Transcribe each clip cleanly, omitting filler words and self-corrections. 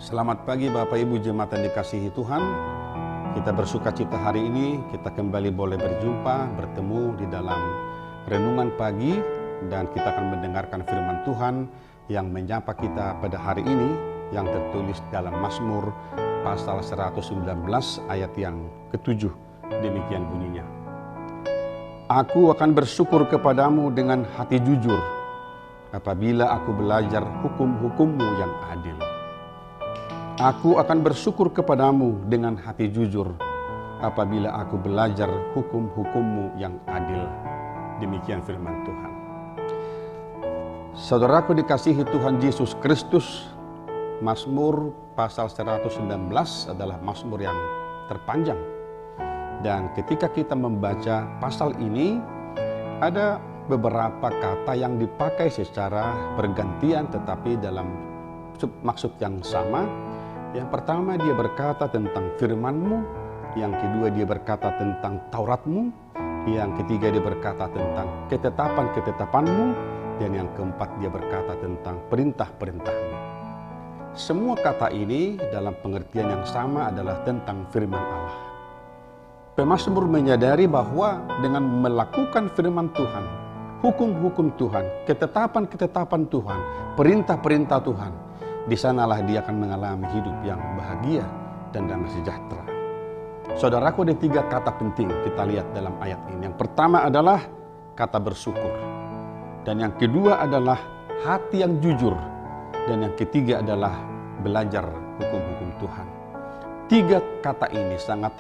Selamat pagi Bapak Ibu jemaat yang dikasihi Tuhan. Kita bersuka cita hari ini, kita kembali boleh berjumpa, bertemu di dalam renungan pagi, dan kita akan mendengarkan firman Tuhan yang menyapa kita pada hari ini, yang tertulis dalam Mazmur pasal 119 ayat yang ke-7. Demikian bunyinya. Aku akan bersyukur kepadamu dengan hati jujur, apabila aku belajar hukum-hukum-Mu yang adil. Aku akan bersyukur kepadamu dengan hati jujur, apabila aku belajar hukum-hukum-Mu yang adil. Demikian firman Tuhan. Saudaraku dikasihi Tuhan Yesus Kristus, Mazmur pasal 119 adalah Mazmur yang terpanjang. Dan ketika kita membaca pasal ini, ada beberapa kata yang dipakai secara bergantian tetapi dalam maksud yang sama. Yang pertama dia berkata tentang firman-Mu, yang kedua dia berkata tentang Taurat-Mu, yang ketiga dia berkata tentang ketetapan-ketetapan-Mu, dan yang keempat dia berkata tentang perintah-perintah-Mu. Semua kata ini dalam pengertian yang sama adalah tentang firman Allah. Pemazmur menyadari bahwa dengan melakukan firman Tuhan, hukum-hukum Tuhan, ketetapan-ketetapan Tuhan, perintah-perintah Tuhan, di sanalah dia akan mengalami hidup yang bahagia dan damai sejahtera. Saudaraku, ada 3 kata penting kita lihat dalam ayat ini. Yang pertama adalah kata bersyukur. Dan yang kedua adalah hati yang jujur. Dan yang ketiga adalah belajar hukum-hukum Tuhan. 3 kata ini sangat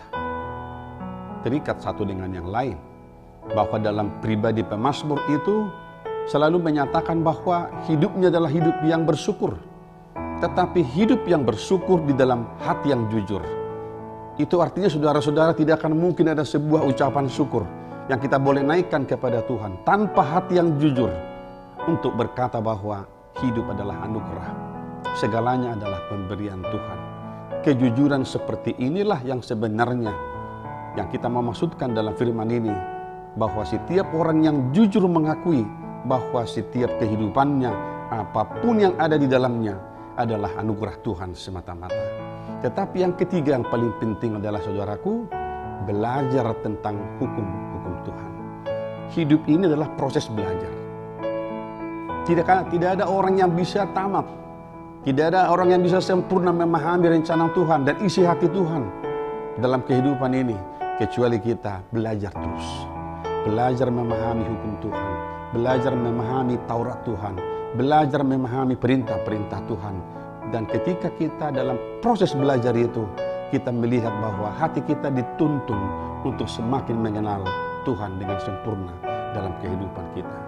terikat satu dengan yang lain. Bahwa dalam pribadi pemazmur itu selalu menyatakan bahwa hidupnya adalah hidup yang bersyukur. Tetapi hidup yang bersyukur di dalam hati yang jujur. Itu artinya saudara-saudara tidak akan mungkin ada sebuah ucapan syukur yang kita boleh naikkan kepada Tuhan tanpa hati yang jujur untuk berkata bahwa hidup adalah anugerah. Segalanya adalah pemberian Tuhan. Kejujuran seperti inilah yang sebenarnya yang kita mau maksudkan dalam firman ini. Bahwa setiap orang yang jujur mengakui bahwa setiap kehidupannya, apapun yang ada di dalamnya, adalah anugerah Tuhan semata-mata. Tetapi yang ketiga yang paling penting adalah saudaraku, belajar tentang hukum-hukum Tuhan. Hidup ini adalah proses belajar. Tidak ada orang yang bisa tamat. Tidak ada orang yang bisa sempurna memahami rencana Tuhan dan isi hati Tuhan dalam kehidupan ini, kecuali kita belajar terus. Belajar memahami hukum Tuhan, belajar memahami Taurat Tuhan, belajar memahami perintah-perintah Tuhan. Dan ketika kita dalam proses belajar itu, kita melihat bahwa hati kita dituntun untuk semakin mengenal Tuhan dengan sempurna dalam kehidupan kita.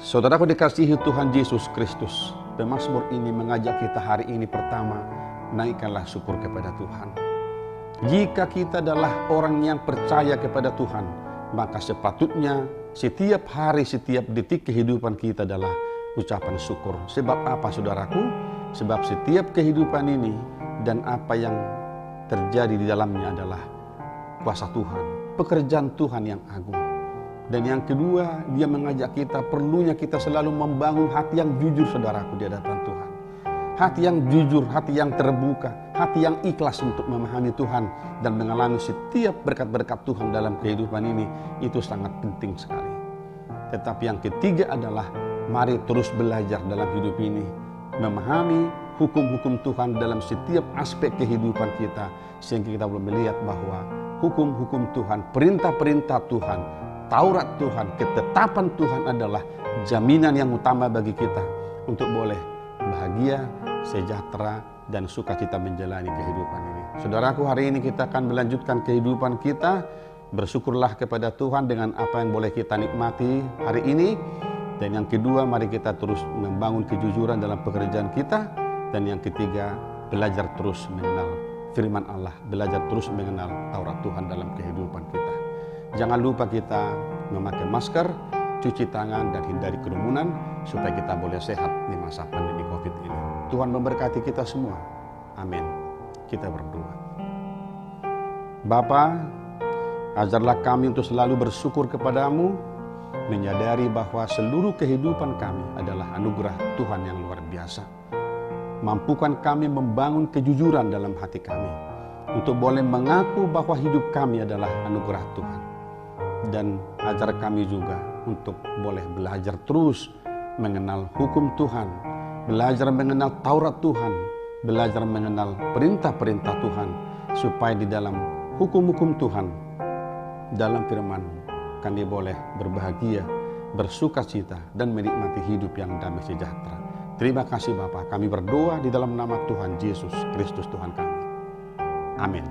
Saudaraku dikasihi Tuhan Yesus Kristus, pemazmur ini mengajak kita hari ini pertama, naikkanlah syukur kepada Tuhan. Jika kita adalah orang yang percaya kepada Tuhan, maka sepatutnya setiap hari, setiap detik kehidupan kita adalah ucapan syukur. Sebab apa saudaraku? Sebab setiap kehidupan ini dan apa yang terjadi di dalamnya adalah kuasa Tuhan, pekerjaan Tuhan yang agung. Dan yang kedua, dia mengajak kita, perlunya kita selalu membangun hati yang jujur saudaraku di hadapan Tuhan. Hati yang jujur, hati yang terbuka, hati yang ikhlas untuk memahami Tuhan dan mengalami setiap berkat-berkat Tuhan dalam kehidupan ini, itu sangat penting sekali. Tetapi yang ketiga adalah mari terus belajar dalam hidup ini, memahami hukum-hukum Tuhan dalam setiap aspek kehidupan kita, sehingga kita boleh melihat bahwa hukum-hukum Tuhan, perintah-perintah Tuhan, Taurat Tuhan, ketetapan Tuhan adalah jaminan yang utama bagi kita untuk boleh bahagia, sejahtera, dan sukacita menjalani kehidupan ini. Saudaraku, hari ini kita akan melanjutkan kehidupan kita. Bersyukurlah kepada Tuhan dengan apa yang boleh kita nikmati hari ini. Dan yang kedua, mari kita terus membangun kejujuran dalam pekerjaan kita. Dan yang ketiga, belajar terus mengenal firman Allah, belajar terus mengenal Taurat Tuhan dalam kehidupan kita. Jangan lupa kita memakai masker, cuci tangan, dan hindari kerumunan supaya kita boleh sehat di masa pandemi COVID ini. Tuhan memberkati kita semua. Amin. Kita berdoa. Bapa, ajarlah kami untuk selalu bersyukur kepadamu, menyadari bahwa seluruh kehidupan kami adalah anugerah Tuhan yang luar biasa. Mampukan kami membangun kejujuran dalam hati kami, untuk boleh mengaku bahwa hidup kami adalah anugerah Tuhan. Dan ajar kami juga untuk boleh belajar terus mengenal hukum Tuhan, belajar mengenal Taurat Tuhan, belajar mengenal perintah-perintah Tuhan, supaya di dalam hukum-hukum Tuhan, dalam firman, kami boleh berbahagia, bersukacita, dan menikmati hidup yang damai sejahtera. Terima kasih Bapa, kami berdoa di dalam nama Tuhan Yesus Kristus Tuhan kami. Amin.